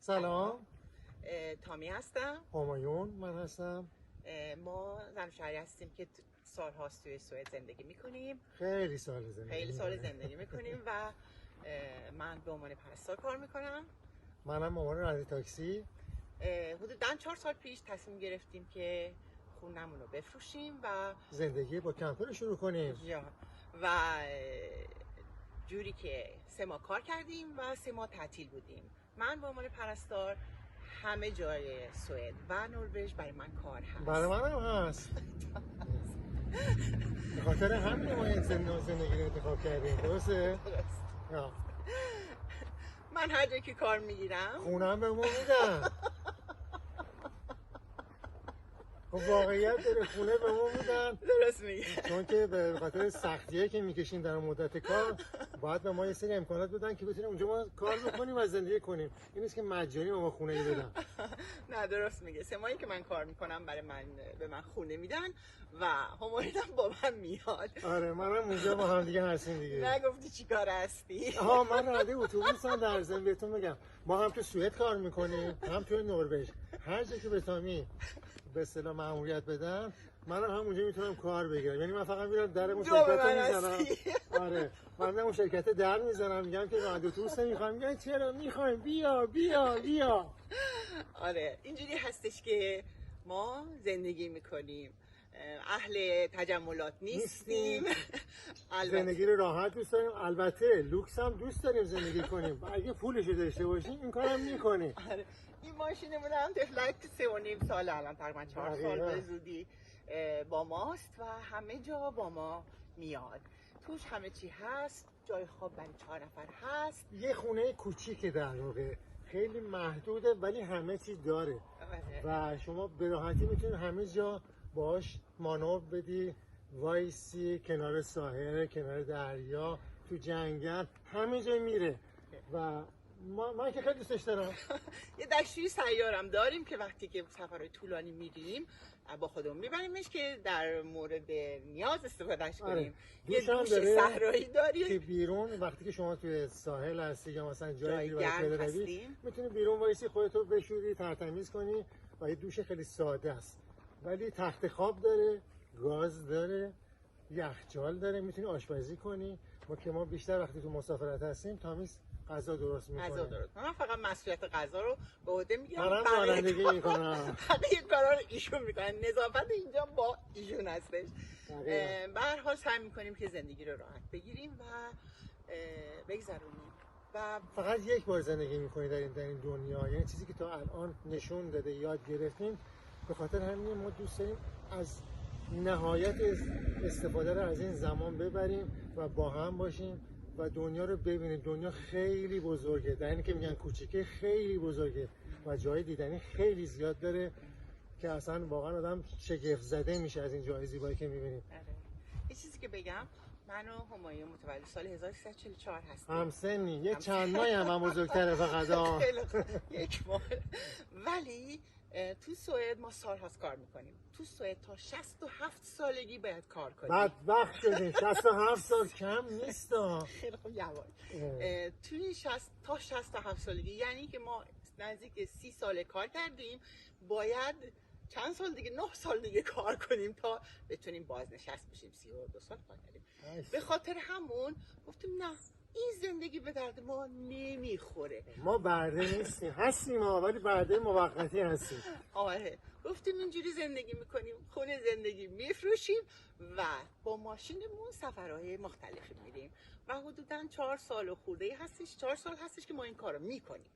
سلام. تامی هستم. همایون من هستم. ما زن و شوهری هستیم که سال‌هاست توی سوئد زندگی میکنیم. خیلی سال زندگی میکنیم و من به عنوان پرستار کار میکنم. منم به عنوان راننده تاکسی. حدوداً 4 سال پیش تصمیم گرفتیم که خونمون رو بفروشیم و زندگی با کمپر شروع کنیم. و جوری که 3 ماه کار کردیم و 3 ماه تعطیل بودیم. من به عنوان پرستار همه جای سوئد و نروژ برای من کار هست. برای من هم هست. به خاطر همین ما این زندگی رو انتخاب کردیم. درسته؟ درست. من هر جایی که کار میگیرم خونم به ما میدن. خب واقعیت داره، خونه به ما میدن. درست میگه. چون که به خاطر سختیه که میکشیم در مدت کار باید به ما یه سری امکانات بدن که بتونیم اونجا ما کار بکنیم و زندگی کنیم. این نیست که مجانی به ما خونه ای بدن. نه درست میگه. 3 ماهی که من کار میکنم به من خونه میدن و همایونم با من میاد. آره منم اونجا با هم دیگه هستیم دیگه. نگفتی چی کار هستی؟ من راننده اتوبوسم. در ضمن بهتون بگم ما هم تو سوئد کار میکنیم هم تو نروژ. هر جا که به تامی به اصطلاح مأموریت بدن منم هم اونجا میتونم کار بگیرم. یعنی من فقط میرم در اون شرکت میزنم. آره من اون شرکت در میزنم میگم که راننده اتوبوس نمیخوام، میگن چرا میخوایم، بیا بیا بیا. آره اینجوری هستش که ما زندگی میکنیم. اهل تجملات نیستیم. زندگی رو راحت دوست داریم. البته لوکس هم دوست داریم زندگی کنیم. اگه پولشو داشته باشیم این کارم میکنیم. آره. این ماشینمون هم تفلک 3.5 سال الان تقریبا 4 سال به زودی با ماست و همه جا با ما میاد. توش همه چی هست. جای خواب برای 4 نفر هست. یه خونه کوچیکه در واقع، خیلی محدوده ولی همه چی داره. و شما به راحتی میتونید همه جا باش مانور بدی، وایسی کنار ساحل، کنار دریا، تو جنگل، همه جا میره. و من که خیلی دوستش دارم. یه دستشویی سیارم داریم که وقتی که سفرهای طولانی میریم با خودمون میبریمش که در مورد نیاز استفادهش کنیم. یه دوش صحرایی داریم که بیرون وقتی که شما توی ساحل هستی یا مثلا جایی گرم هستی میتونی بیرون وایسی خودتو بشوری، ترتمیز کنی و یه دوش خیلی ساده است. ولی تخت خواب داره، گاز داره، یخچال داره، میتونی آشپزی کنی. ما بیشتر وقتی تو مسافرت هستیم تامیز غذا درست میکنه. من فقط مسئولیت غذا رو به عهده میگیرم. منم رانندگی میکنم. بقیه کارا رو ایشون میکنن. نظافت اینجا با ایشون هستش. به هر حال سعی میکنیم که زندگی رو راحت بگیریم و بگذرونیم. و فقط یک بار زندگی میکنی در این دنیا. یعنی چیزی که تا الان نشون داده یاد گرفتیم. به خاطر همین ما دوست داریم از نهایت استفاده رو از این زمان ببریم و با هم باشیم و دنیا رو ببینیم. دنیا خیلی بزرگه، در اینی که میگن کوچیکه خیلی بزرگه و جای دیدنی خیلی زیاد داره که اصلا واقعا آدم شگفت زده میشه از این جای زیبایی که میبینیم. یه چیزی که بگم، من و همایون متولد سال 1344 هستیم. همسنی، یه چند ماهی هم بزرگتره فقط. یک ماه. ولی تو سوئد ما سال‌هاست کار میکنیم. تو سوئد تا 67 سالگی باید کار کنیم. بدبخت شدیم. 67 سال کم نیست. خیلی خوب یواش. توی 60 تا 67 سالگی یعنی که ما نزدیک 30 سال کار کردیم، باید چند سال دیگه 9 سال دیگه کار کنیم تا بتونیم بازنشست بشیم. 32 سال کار کردیم. به خاطر همون گفتیم نه، این زندگی به درد ما نمیخوره. ما برده نیستیم، هستیم ولی برده موقتی هستیم. آره گفتیم اینجوری زندگی میکنیم، خونه زندگی میفروشیم و با ماشینمون سفرهای مختلفی میریم و حدوداً 4 سال و خورده هستش. 4 سال هستش که ما این کارو میکنیم.